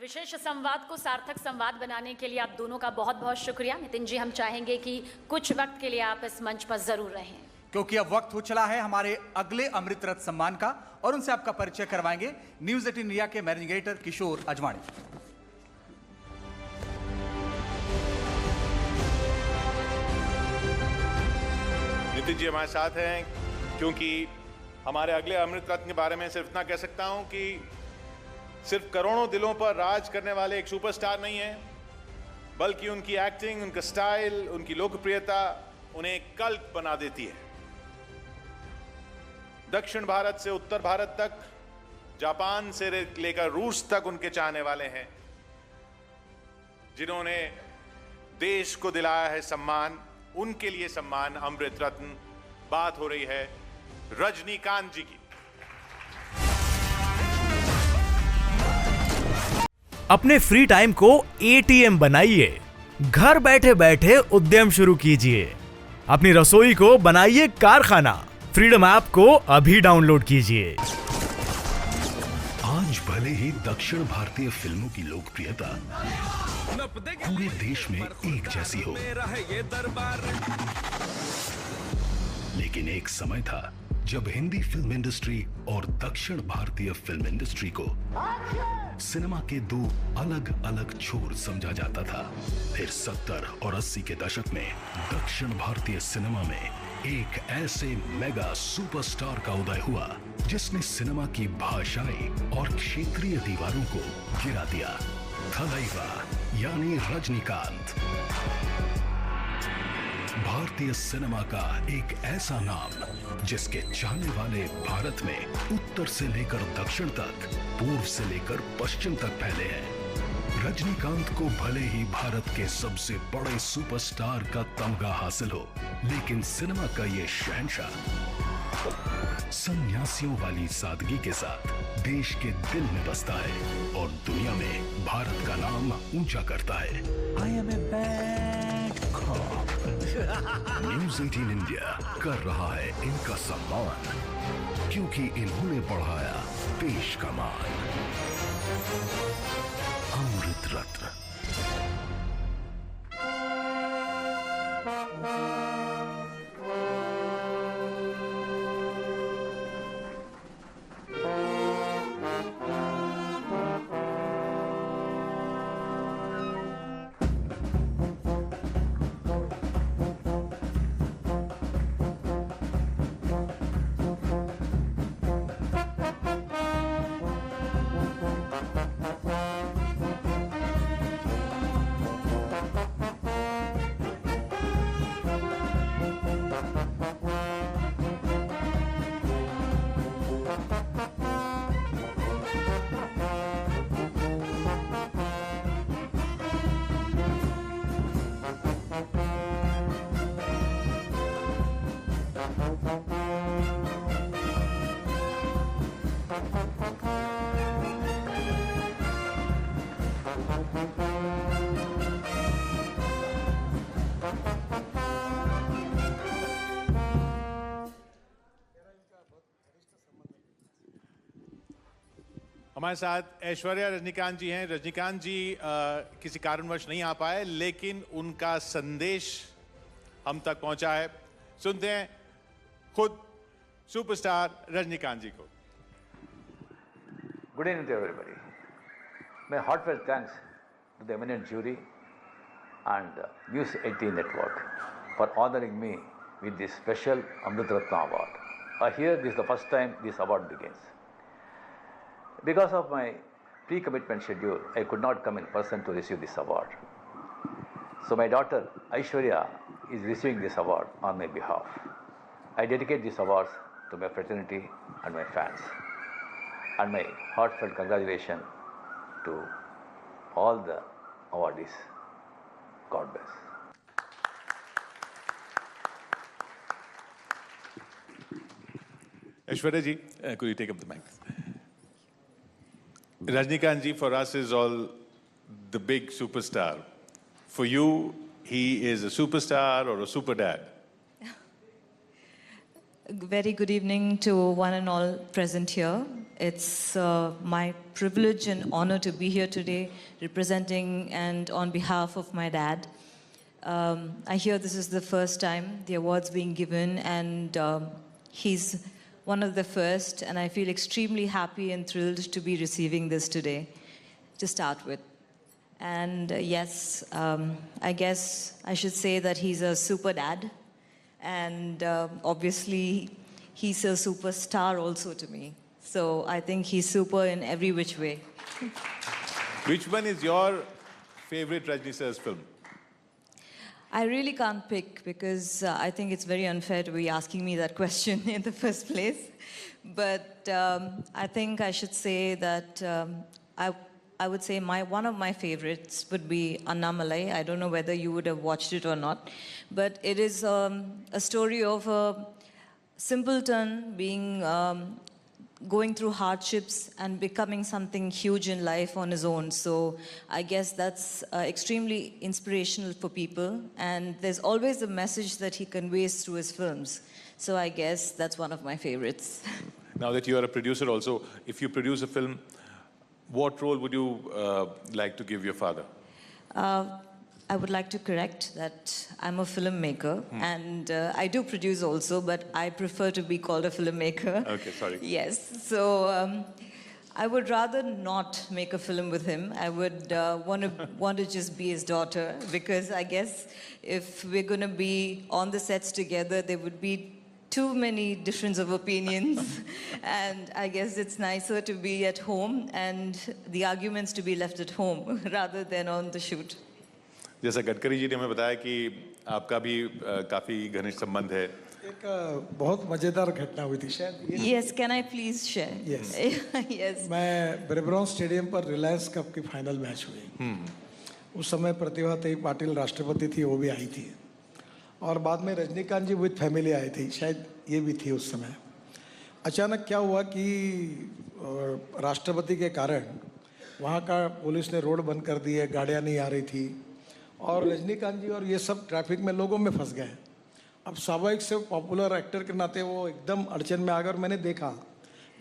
विशेष संवाद को सार्थक संवाद बनाने के लिए आप दोनों का बहुत बहुत शुक्रिया। नितिन जी, हम चाहेंगे कि कुछ वक्त के लिए आप इस मंच पर जरूर रहें, क्योंकि अब वक्त हो चला है हमारे अगले अमृत रत्न सम्मान का, और उनसे आपका परिचय करवाएंगे न्यूज 18 इंडिया के मैनेजिंग एडिटर किशोर अजवाणी। नितिन जी हमारे साथ हैं, क्योंकि हमारे अगले अमृत रत्न के बारे में सिर्फ इतना कह सकता हूं कि सिर्फ करोड़ों दिलों पर राज करने वाले एक सुपरस्टार नहीं है, बल्कि उनकी एक्टिंग, उनका स्टाइल, उनकी लोकप्रियता उन्हें कल्ट बना देती है। दक्षिण भारत से उत्तर भारत तक, जापान से लेकर रूस तक उनके चाहने वाले हैं, जिन्होंने देश को दिलाया है सम्मान। उनके लिए सम्मान अमृत रत्न। बात हो रही है रजनीकांत जी की। अपने फ्री टाइम को एटीएम बनाइए। घर बैठे बैठे उद्यम शुरू कीजिए। अपनी रसोई को बनाइए कारखाना। फ्रीडम ऐप को अभी डाउनलोड कीजिए। आज भले ही दक्षिण भारतीय फिल्मों की लोकप्रियता पूरे देश में एक जैसी हो, लेकिन एक समय था जब हिंदी फिल्म इंडस्ट्री और दक्षिण भारतीय फिल्म इंडस्ट्री को सिनेमा के दो अलग अलग छोर समझा जाता था। फिर 70 और 80 के दशक में दक्षिण भारतीय सिनेमा में एक ऐसे मेगा सुपरस्टार का उदय हुआ जिसने सिनेमा की भाषाई और क्षेत्रीय दीवारों को गिरा दिया। थलैवा यानी रजनीकांत, भारतीय सिनेमा का एक ऐसा नाम जिसके चाहने वाले भारत में उत्तर से लेकर दक्षिण तक, पूर्व से लेकर पश्चिम तक फैले हैं। रजनीकांत को भले ही भारत के सबसे बड़े सुपरस्टार का तमगा हासिल हो, लेकिन सिनेमा का ये शहंशाह सन्यासियों वाली सादगी के साथ देश के दिल में बसता है और दुनिया में भारत का नाम ऊंचा करता है। I am a bad cop. News 18 India कर रहा है इनका सम्मान, क्योंकि इन्होंने बढ़ाया देश का मान। अमृत रत्न। हमारे साथ ऐश्वर्या रजनीकांत जी हैं। रजनीकांत जी किसी कारणवश नहीं आ पाए, लेकिन उनका संदेश हम तक पहुंचा है। सुनते हैं खुद सुपरस्टार रजनीकांत जी को। Good evening to everybody. My heartfelt thanks to the eminent jury and News 18 Network for honoring me with this special Amrit Ratna Award. Here, this is the first time this award begins. Because of my pre-commitment schedule, I could not come in person to receive this award. So my daughter Aishwarya is receiving this award on my behalf. I dedicate these awards to my fraternity and my fans. And my heartfelt congratulations to all the awardees. God bless. Aishwarya ji, could you take up the mic? Rajnikant ji for us is all the big superstar. For you, he is a superstar or a super dad? Very good evening to one and all present here. It's my privilege and honor to be here today representing and on behalf of my dad. I hear this is the first time the award's being given, and he's one of the first, and I feel extremely happy and thrilled to be receiving this today, to start with. And yes, I guess I should say that he's a super dad, and obviously he's a superstar also to me. So I think he's super in every which way. Which one is your favorite Rajni sir's film? I really can't pick because I think it's very unfair to be asking me that question in the first place. But I think I should say that I would say one of my favorites would be Annamalai. I don't know whether you would have watched it or not, but it is a story of a simpleton being going through hardships and becoming something huge in life on his own. So I guess that's extremely inspirational for people, and there's always a message that he conveys through his films. So I guess that's one of my favorites. Now that you are a producer also, if you produce a film, what role would you like to give your father? I would like to correct that I'm a filmmaker, and I do produce also, but I prefer to be called a filmmaker. Okay, sorry. Yes, so I would rather not make a film with him. I would want to just be his daughter, because I guess if we're going to be on the sets together, there would be too many difference of opinions, and I guess it's nicer to be at home and the arguments to be left at home rather than on the shoot. जैसा गडकरी जी ने हमें बताया कि आपका भी काफी घनिष्ठ संबंध है. एक बहुत मजेदार घटना हुई थी शायद. Yes, can I please share? Yes. Yes. मैं ब्रेबरॉन स्टेडियम पर रिलायंस कप की फाइनल मैच हुई. उस समय प्रतिभा तेई पाटिल राष्ट्रपति थी, वो भी आई थी, और बाद में रजनीकांत जी विद फैमिली आई थी, शायद ये भी थी उस समय. अचानक क्या हुआ कि राष्ट्रपति के कारण वहाँ का पुलिस ने रोड बंद कर दिए, गाड़ियाँ नहीं आ रही थी, और रजनीकांत जी और ये सब ट्रैफिक में लोगों में फंस गए. अब स्वाभाविक से पॉपुलर एक्टर के नाते वो एकदम अड़चन में आ गए, और मैंने देखा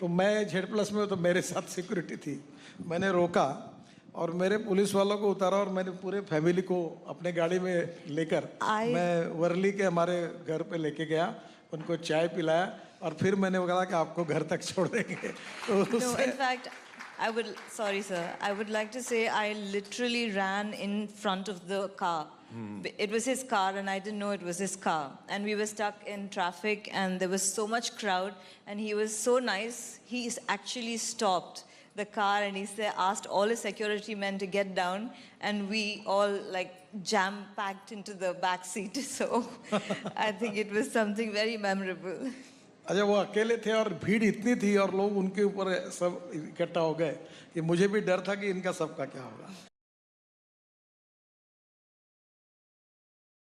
तो मैं Z+ में, तो मेरे साथ सिक्योरिटी थी, मैंने रोका और मेरे पुलिस वालों को उतारा और मैंने पूरे फैमिली को अपने गाड़ी में लेकर मैं वर्ली के हमारे घर पे लेके गया, उनको चाय पिलाया, और फिर मैंने कहा कि आपको घर तक छोड़ देंगे. No, in fact, sorry sir, I would like to say I literally ran in front of the car. It was his car and I didn't know it was his car. And we were stuck in traffic and there was so much crowd, and he was so nice. He actually stopped the car and he asked all his security men to get down, and we all like jam-packed into the back seat. So I think it was something very memorable. अच्छा, वो अकेले थे और भीड़ इतनी थी और लोग उनके ऊपर सब इकट्ठा हो गए कि मुझे भी डर था कि इनका सबका क्या होगा.